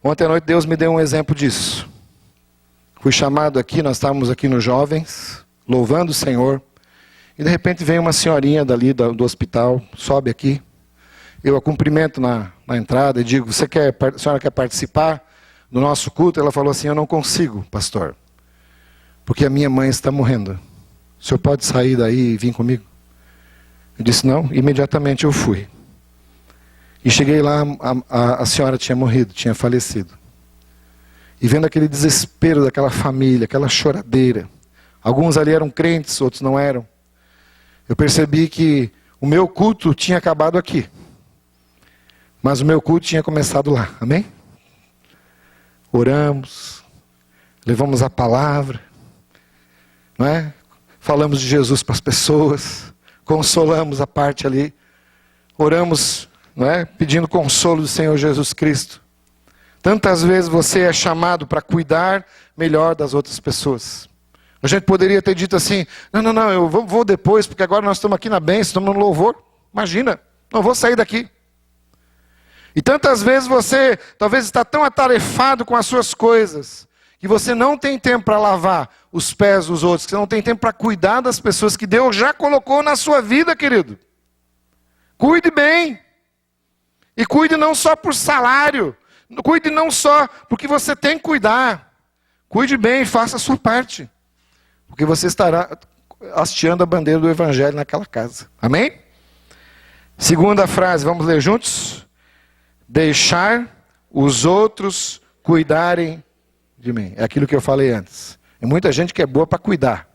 Ontem à noite Deus me deu um exemplo disso. Fui chamado aqui, nós estávamos aqui nos jovens, louvando o Senhor. E de repente vem uma senhorinha dali do hospital, sobe aqui. Eu a cumprimento na entrada e digo, a senhora quer participar do nosso culto? Ela falou assim, eu não consigo, pastor, porque a minha mãe está morrendo. O senhor pode sair daí e vir comigo? Eu disse, não, imediatamente eu fui. E cheguei lá, a senhora tinha morrido, tinha falecido. E vendo aquele desespero daquela família, aquela choradeira. Alguns ali eram crentes, outros não eram. Eu percebi que o meu culto tinha acabado aqui. Mas o meu culto tinha começado lá, amém? Oramos, levamos a palavra, não é? Falamos de Jesus para as pessoas, consolamos a parte ali, oramos, não é? Pedindo consolo do Senhor Jesus Cristo. Tantas vezes você é chamado para cuidar melhor das outras pessoas. A gente poderia ter dito assim, não, eu vou depois, porque agora nós estamos aqui na bênção, estamos no louvor. Imagina, não vou sair daqui. E tantas vezes você talvez está tão atarefado com as suas coisas, que você não tem tempo para lavar os pés dos outros, que você não tem tempo para cuidar das pessoas que Deus já colocou na sua vida, querido. Cuide bem. E cuide não só por salário. Cuide não só porque você tem que cuidar. Cuide bem e faça a sua parte. Porque você estará hasteando a bandeira do Evangelho naquela casa. Amém? Segunda frase, vamos ler juntos? Deixar os outros cuidarem de mim. É aquilo que eu falei antes. Tem muita gente que é boa para cuidar.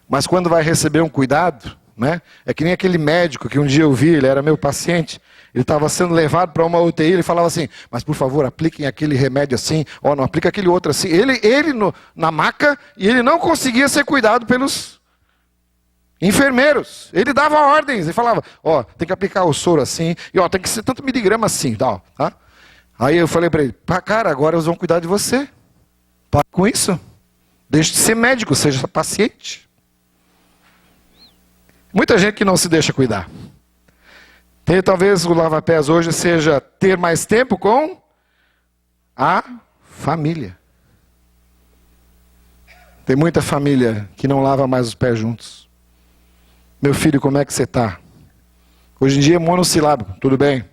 Mas quando vai receber um cuidado, né? É que nem aquele médico que um dia eu vi, ele era meu paciente. Ele estava sendo levado para uma UTI, ele falava assim, mas por favor, apliquem aquele remédio assim, ou não aplica aquele outro assim. Ele na maca, e ele não conseguia ser cuidado pelos enfermeiros. Ele dava ordens, ele falava, tem que aplicar o soro assim, e tem que ser tanto miligrama assim, tá? Aí eu falei para ele, cara, agora eles vão cuidar de você. Para com isso. Deixe de ser médico, seja paciente. Muita gente que não se deixa cuidar. Talvez o lava-pés hoje seja ter mais tempo com a família. Tem muita família que não lava mais os pés juntos. Meu filho, como é que você está? Hoje em dia é monossilábico, tudo bem?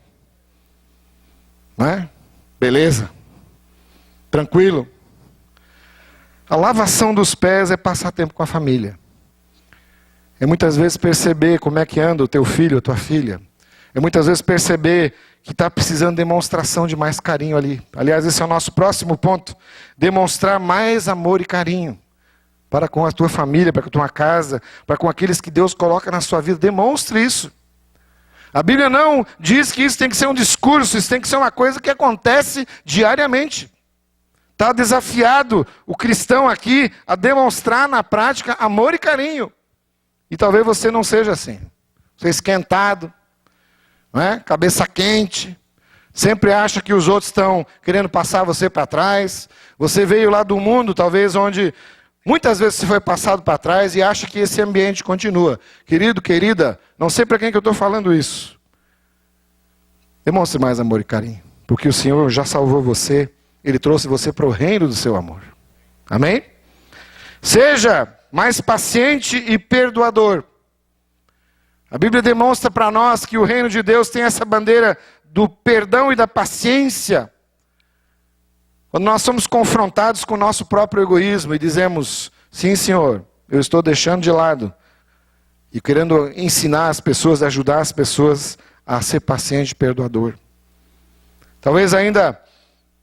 Não é? Beleza? Tranquilo? A lavação dos pés é passar tempo com a família. É muitas vezes perceber como é que anda o teu filho, a tua filha. é muitas vezes perceber que está precisando de demonstração de mais carinho ali. Aliás, esse é o nosso próximo ponto. Demonstrar mais amor e carinho para com a tua família, para com a tua casa, para com aqueles que Deus coloca na sua vida. Demonstre isso. A Bíblia não diz que isso tem que ser um discurso, isso tem que ser uma coisa que acontece diariamente. Está desafiado o cristão aqui a demonstrar na prática amor e carinho. E talvez você não seja assim. Você é esquentado, não é? Cabeça quente, sempre acha que os outros estão querendo passar você para trás. Você veio lá do mundo, talvez, onde muitas vezes você foi passado para trás e acha que esse ambiente continua. Querido, querida, não sei para quem que eu estou falando isso. Demonstre mais amor e carinho, porque o Senhor já salvou você, Ele trouxe você para o reino do seu amor. Amém? Seja mais paciente e perdoador. A Bíblia demonstra para nós que o reino de Deus tem essa bandeira do perdão e da paciência. Quando nós somos confrontados com o nosso próprio egoísmo e dizemos, sim, Senhor, eu estou deixando de lado e querendo ensinar as pessoas, ajudar as pessoas a ser paciente e perdoador. Talvez ainda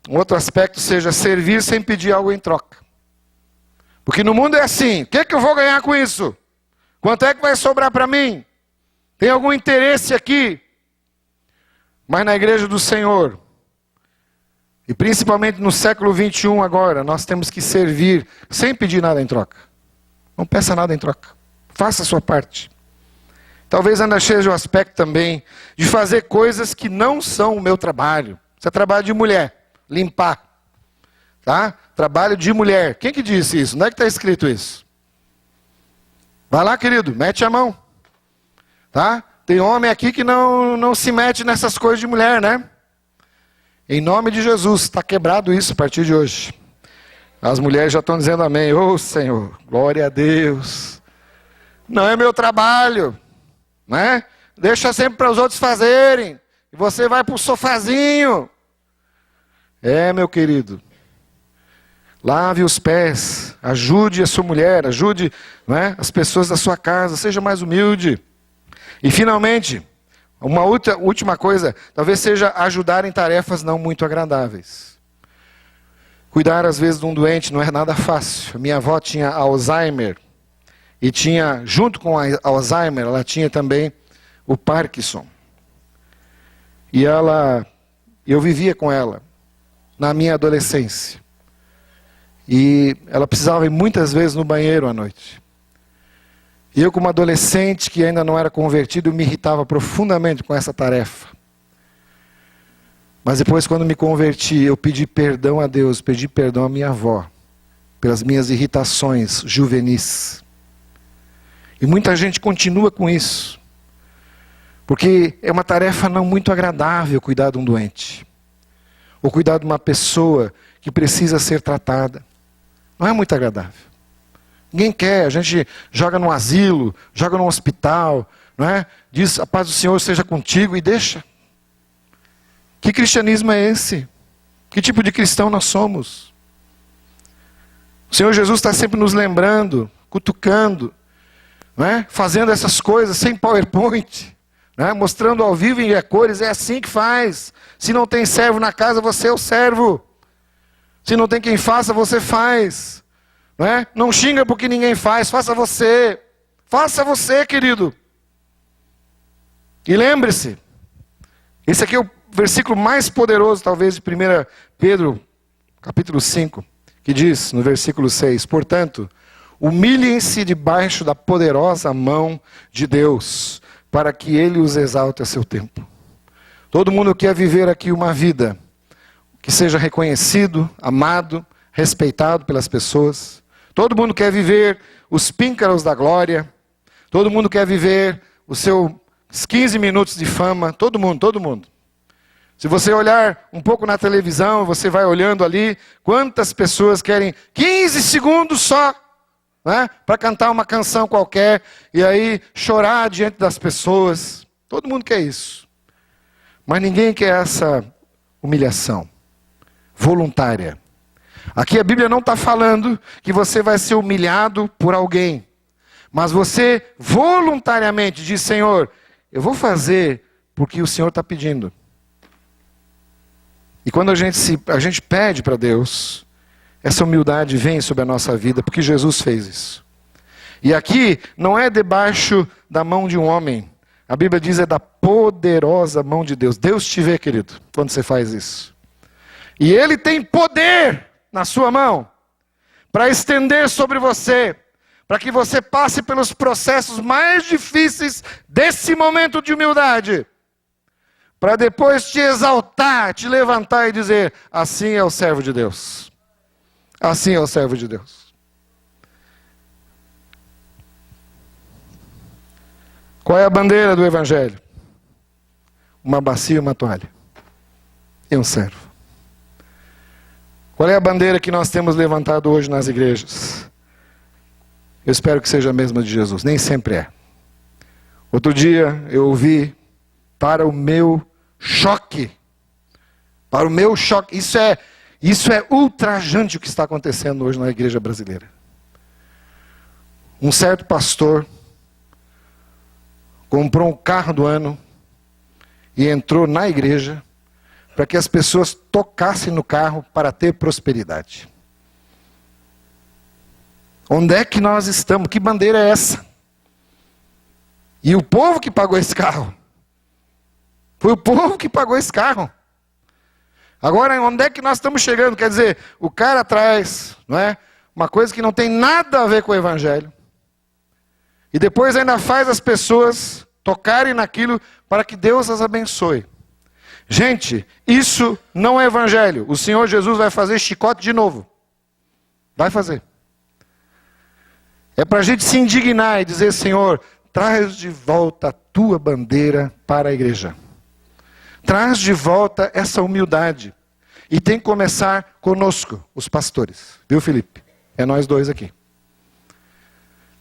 um outro aspecto seja servir sem pedir algo em troca. Porque no mundo é assim, o que é que eu vou ganhar com isso? Quanto é que vai sobrar para mim? Tem algum interesse aqui? Mas na igreja do Senhor, e principalmente no século 21 agora, nós temos que servir sem pedir nada em troca. Não peça nada em troca. Faça a sua parte. Talvez ainda seja o aspecto também de fazer coisas que não são o meu trabalho. Isso é trabalho de mulher, limpar. Tá? Trabalho de mulher. Quem que disse isso? Onde é que está escrito isso? Vai lá, querido, mete a mão. Tá? Tem homem aqui que não se mete nessas coisas de mulher, né? Em nome de Jesus, está quebrado isso a partir de hoje. As mulheres já estão dizendo amém. Ô Senhor, glória a Deus. Não é meu trabalho, né? Deixa sempre para os outros fazerem. E você vai para o sofazinho. É, meu querido. Lave os pés. Ajude a sua mulher. Ajude, né, as pessoas da sua casa. Seja mais humilde. E finalmente, uma última coisa, talvez seja ajudar em tarefas não muito agradáveis. Cuidar às vezes de um doente não é nada fácil. Minha avó tinha Alzheimer e tinha, junto com a Alzheimer, ela tinha também o Parkinson. E eu vivia com ela na minha adolescência. E ela precisava ir muitas vezes no banheiro à noite. E eu, como adolescente que ainda não era convertido, me irritava profundamente com essa tarefa. Mas depois, quando me converti, eu pedi perdão a Deus, pedi perdão à minha avó, pelas minhas irritações juvenis. E muita gente continua com isso. Porque é uma tarefa não muito agradável cuidar de um doente. Ou cuidar de uma pessoa que precisa ser tratada. Não é muito agradável. Ninguém quer, a gente joga no asilo, joga no hospital, não é? Diz, a paz do Senhor seja contigo e deixa. Que cristianismo é esse? Que tipo de cristão nós somos? O Senhor Jesus está sempre nos lembrando, cutucando, não é? Fazendo essas coisas sem PowerPoint, não é? Mostrando ao vivo em cores, é assim que faz. Se não tem servo na casa, você é o servo. Se não tem quem faça, você faz. Não é? Não xinga porque ninguém faz, faça você. Faça você, querido. E lembre-se, esse aqui é o versículo mais poderoso, talvez, de 1 Pedro, capítulo 5, que diz, no versículo 6, portanto, humilhem-se debaixo da poderosa mão de Deus, para que Ele os exalte a seu tempo. Todo mundo quer viver aqui uma vida que seja reconhecido, amado, respeitado pelas pessoas. Todo mundo quer viver os píncaros da glória. Todo mundo quer viver os seus 15 minutos de fama. Todo mundo, todo mundo. Se você olhar um pouco na televisão, você vai olhando ali, quantas pessoas querem 15 segundos só, né, para cantar uma canção qualquer, e aí chorar diante das pessoas. Todo mundo quer isso. Mas ninguém quer essa humilhação voluntária. Aqui a Bíblia não está falando que você vai ser humilhado por alguém. Mas você voluntariamente diz, Senhor, eu vou fazer porque o Senhor está pedindo. E quando a gente pede para Deus, essa humildade vem sobre a nossa vida, porque Jesus fez isso. E aqui não é debaixo da mão de um homem. A Bíblia diz é da poderosa mão de Deus. Deus te vê, querido, quando você faz isso. E Ele tem poder na sua mão para estender sobre você, para que você passe pelos processos mais difíceis desse momento de humildade, para depois te exaltar, te levantar e dizer: assim é o servo de Deus. Assim é o servo de Deus. Qual é a bandeira do Evangelho? Uma bacia e uma toalha. E um servo. Qual é a bandeira que nós temos levantado hoje nas igrejas? Eu espero que seja a mesma de Jesus. Nem sempre é. Outro dia eu ouvi, para o meu choque, isso é ultrajante o que está acontecendo hoje na igreja brasileira. Um certo pastor comprou um carro do ano e entrou na igreja para que as pessoas tocassem no carro para ter prosperidade. Onde é que nós estamos? Que bandeira é essa? E o povo que pagou esse carro. Foi o povo que pagou esse carro. Agora, onde é que nós estamos chegando? Quer dizer, o cara traz, não é, uma coisa que não tem nada a ver com o Evangelho. E depois ainda faz as pessoas tocarem naquilo para que Deus as abençoe. Gente, isso não é Evangelho. O Senhor Jesus vai fazer chicote de novo. Vai fazer. É para a gente se indignar e dizer: Senhor, traz de volta a tua bandeira para a igreja. Traz de volta essa humildade. E tem que começar conosco, os pastores. Viu, Felipe? É nós dois aqui.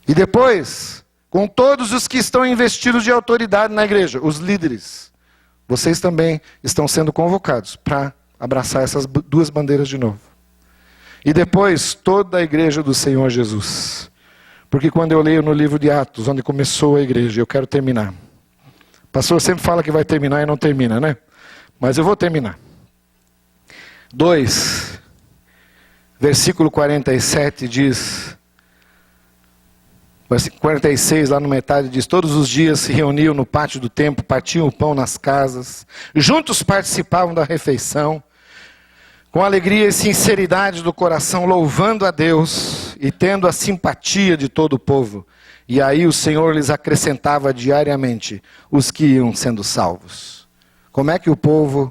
E depois, com todos os que estão investidos de autoridade na igreja, os líderes, vocês também estão sendo convocados para abraçar essas duas bandeiras de novo. E depois, toda a igreja do Senhor Jesus. Porque quando eu leio no livro de Atos, onde começou a igreja, eu quero terminar. O pastor sempre fala que vai terminar e não termina, né? Mas eu vou terminar. 2, versículo 47 diz... Versículo 46, lá no metade, diz: todos os dias se reuniam no pátio do templo, partiam o pão nas casas, juntos participavam da refeição, com alegria e sinceridade do coração, louvando a Deus e tendo a simpatia de todo o povo. E aí o Senhor lhes acrescentava diariamente os que iam sendo salvos. Como é que o povo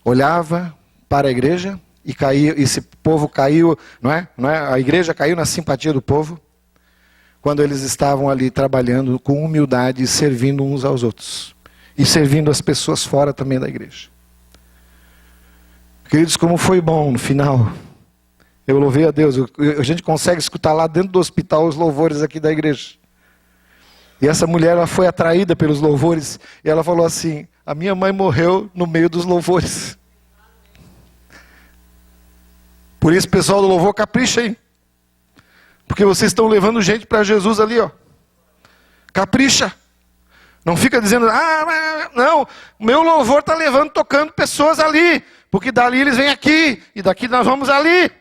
olhava para a igreja e caía, esse povo caiu, não é? A igreja caiu na simpatia do povo? Quando eles estavam ali trabalhando com humildade e servindo uns aos outros. E servindo as pessoas fora também da igreja. Queridos, como foi bom no final. Eu louvei a Deus. A gente consegue escutar lá dentro do hospital os louvores aqui da igreja. E essa mulher, ela foi atraída pelos louvores. E ela falou assim: a minha mãe morreu no meio dos louvores. Por isso, pessoal do louvor, capricha, hein? Porque vocês estão levando gente para Jesus ali, ó. Capricha. Não fica dizendo: não, o meu louvor está levando, tocando pessoas ali. Porque dali eles vêm aqui, e daqui nós vamos ali.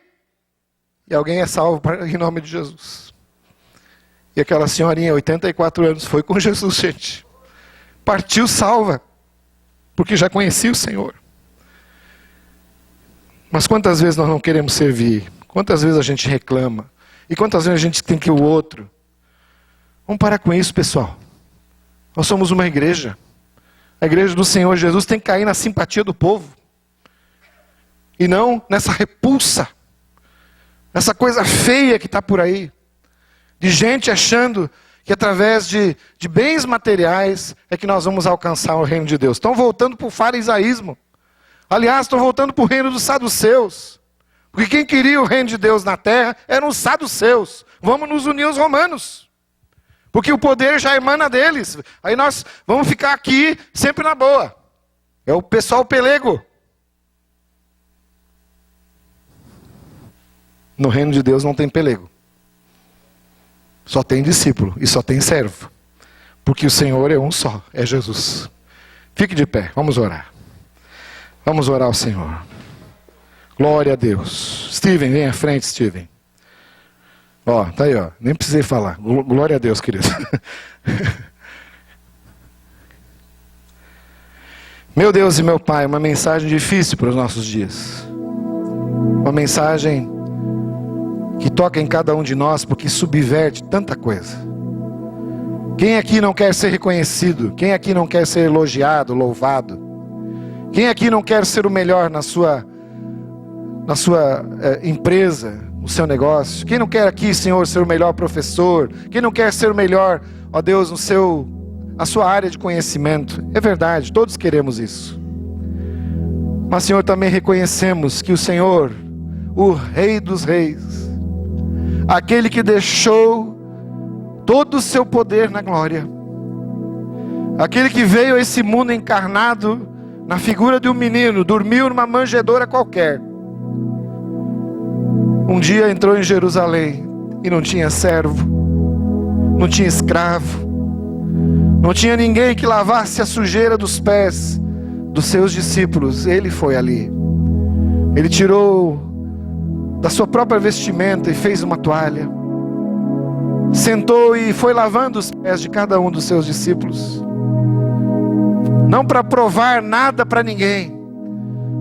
E alguém é salvo em nome de Jesus. E aquela senhorinha, 84 anos, foi com Jesus, gente. Partiu salva. Porque já conhecia o Senhor. Mas quantas vezes nós não queremos servir? Quantas vezes a gente reclama? E quantas vezes a gente tem que ir o outro? Vamos parar com isso, pessoal. Nós somos uma igreja. A igreja do Senhor Jesus tem que cair na simpatia do povo. E não nessa repulsa. Nessa coisa feia que está por aí. De gente achando que através de bens materiais é que nós vamos alcançar o reino de Deus. Estão voltando para o farisaísmo. Aliás, estão voltando para o reino dos saduceus. Porque quem queria o reino de Deus na terra eram os saduceus. Vamos nos unir aos romanos. Porque o poder já emana deles. Aí nós vamos ficar aqui sempre na boa. É o pessoal pelego. No reino de Deus não tem pelego. Só tem discípulo e só tem servo. Porque o Senhor é um só, é Jesus. Fique de pé, vamos orar. Vamos orar ao Senhor. Glória a Deus. Steven, vem à frente, Steven. Ó, tá aí, ó. Nem precisei falar. Glória a Deus, querido. Meu Deus e meu Pai, uma mensagem difícil para os nossos dias. Uma mensagem que toca em cada um de nós, porque subverte tanta coisa. Quem aqui não quer ser reconhecido? Quem aqui não quer ser elogiado, louvado? Quem aqui não quer ser o melhor na sua empresa, no seu negócio? Quem não quer aqui, Senhor, ser o melhor professor? Quem não quer ser o melhor, ó Deus, na sua área de conhecimento? É verdade, todos queremos isso. Mas, Senhor, também reconhecemos que o Senhor, o Rei dos Reis, aquele que deixou todo o seu poder na glória, aquele que veio a esse mundo encarnado na figura de um menino, dormiu numa manjedoura qualquer, um dia entrou em Jerusalém e não tinha servo, não tinha escravo, não tinha ninguém que lavasse a sujeira dos pés dos seus discípulos. Ele foi ali, ele tirou da sua própria vestimenta e fez uma toalha, sentou e foi lavando os pés de cada um dos seus discípulos, não para provar nada para ninguém,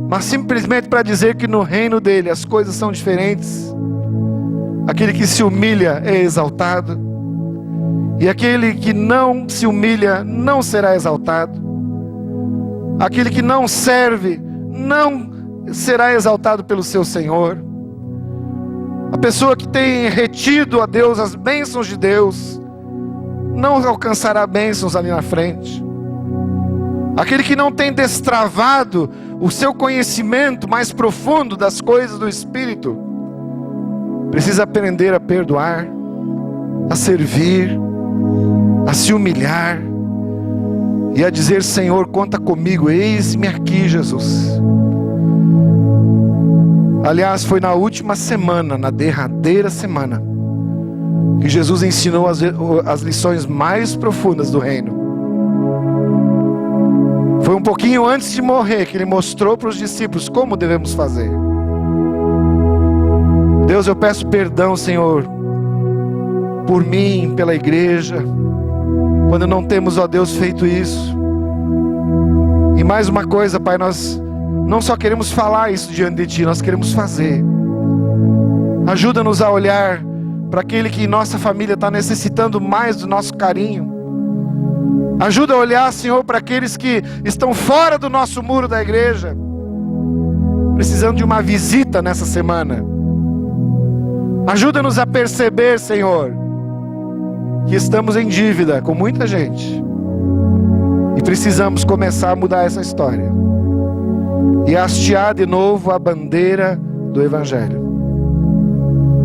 mas simplesmente para dizer que no reino dele as coisas são diferentes. Aquele que se humilha é exaltado, e aquele que não se humilha não será exaltado. Aquele que não serve não será exaltado pelo seu Senhor. A pessoa que tem retido a Deus as bênçãos de Deus não alcançará bênçãos ali na frente. Aquele que não tem destravado o seu conhecimento mais profundo das coisas do Espírito precisa aprender a perdoar, a servir, a se humilhar e a dizer: Senhor, conta comigo, eis-me aqui, Jesus. Aliás, foi na última semana, na derradeira semana, que Jesus ensinou as lições mais profundas do reino. Foi um pouquinho antes de morrer que Ele mostrou para os discípulos como devemos fazer. Deus, eu peço perdão, Senhor, por mim, pela igreja, quando não temos, ó Deus, feito isso. E mais uma coisa, Pai, nós não só queremos falar isso diante de Ti, nós queremos fazer. Ajuda-nos a olhar para aquele que em nossa família está necessitando mais do nosso carinho. Ajuda a olhar, Senhor, para aqueles que estão fora do nosso muro da igreja, precisando de uma visita nessa semana. Ajuda-nos a perceber, Senhor, que estamos em dívida com muita gente e precisamos começar a mudar essa história e hastear de novo a bandeira do Evangelho.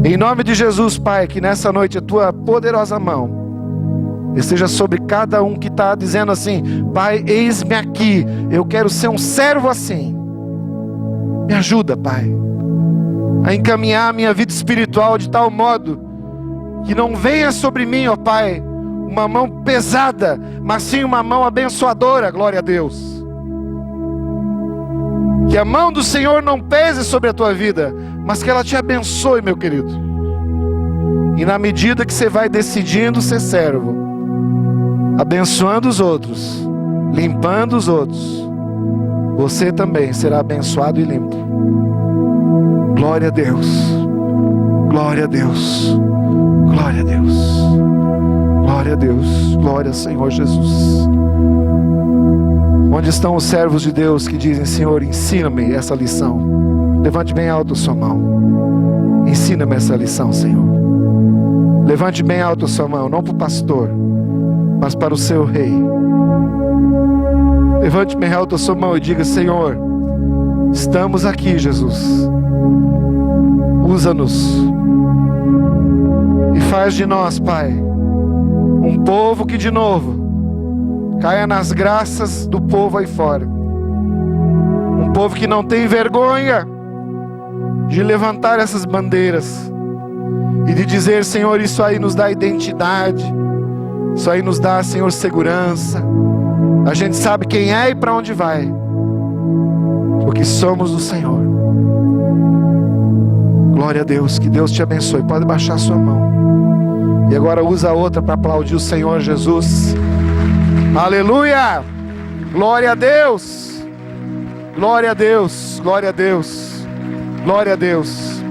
Em nome de Jesus, Pai, que nessa noite a Tua poderosa mão esteja sobre cada um que está dizendo assim: Pai, eis-me aqui, eu quero ser um servo assim. Me ajuda, Pai, a encaminhar a minha vida espiritual de tal modo que não venha sobre mim, ó Pai, uma mão pesada, mas sim uma mão abençoadora. Glória a Deus. Que a mão do Senhor não pese sobre a tua vida, mas que ela te abençoe, meu querido. E na medida que você vai decidindo ser servo, abençoando os outros, limpando os outros, você também será abençoado e limpo. Glória a Deus. Glória a Deus. Glória a Deus. Glória a Deus. Glória ao Senhor Jesus. Onde estão os servos de Deus que dizem: Senhor, ensina-me essa lição? Levante bem alto a sua mão. Ensina-me essa lição, Senhor. Levante bem alto a sua mão, não para o pastor, mas para o seu rei. Levante bem alto a sua mão e diga: Senhor, estamos aqui, Jesus. Usa-nos e faz de nós, Pai, um povo que de novo caia nas graças do povo aí fora. Um povo que não tem vergonha de levantar essas bandeiras e de dizer: Senhor, isso aí nos dá identidade, isso aí nos dá, Senhor, segurança, A gente sabe quem é e para onde vai, porque somos do Senhor. Glória a Deus, que Deus te abençoe. Pode baixar sua mão. E agora usa a outra para aplaudir o Senhor Jesus. Aleluia! Glória a Deus! Glória a Deus! Glória a Deus! Glória a Deus!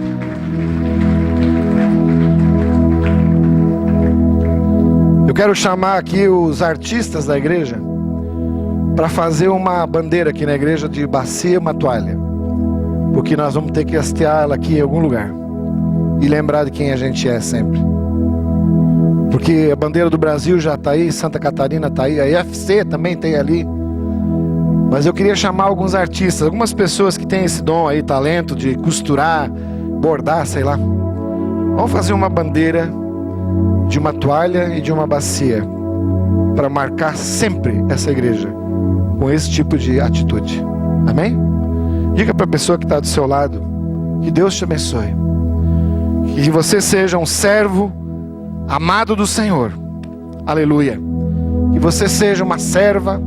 Eu quero chamar aqui os artistas da igreja para fazer uma bandeira aqui na igreja de bacia e uma toalha, porque nós vamos ter que hastear ela aqui em algum lugar e lembrar de quem a gente é sempre, porque a bandeira do Brasil já está aí, Santa Catarina está aí, a IFC também tem ali. Mas eu queria chamar alguns artistas, algumas pessoas que têm esse dom aí, talento de costurar, bordar, sei lá. Vamos fazer uma bandeira de uma toalha e de uma bacia para marcar sempre essa igreja com esse tipo de atitude. Amém? Diga para a pessoa que está do seu lado, que Deus te abençoe, que você seja um servo amado do Senhor. Aleluia. Que você seja uma serva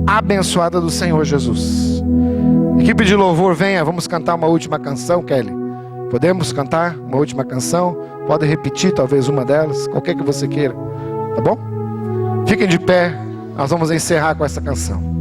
abençoada do Senhor Jesus. Equipe de louvor, venha, vamos cantar uma última canção, Kelly. Podemos cantar uma última canção? Pode repetir talvez uma delas, qualquer que você queira, tá bom? Fiquem de pé, nós vamos encerrar com essa canção.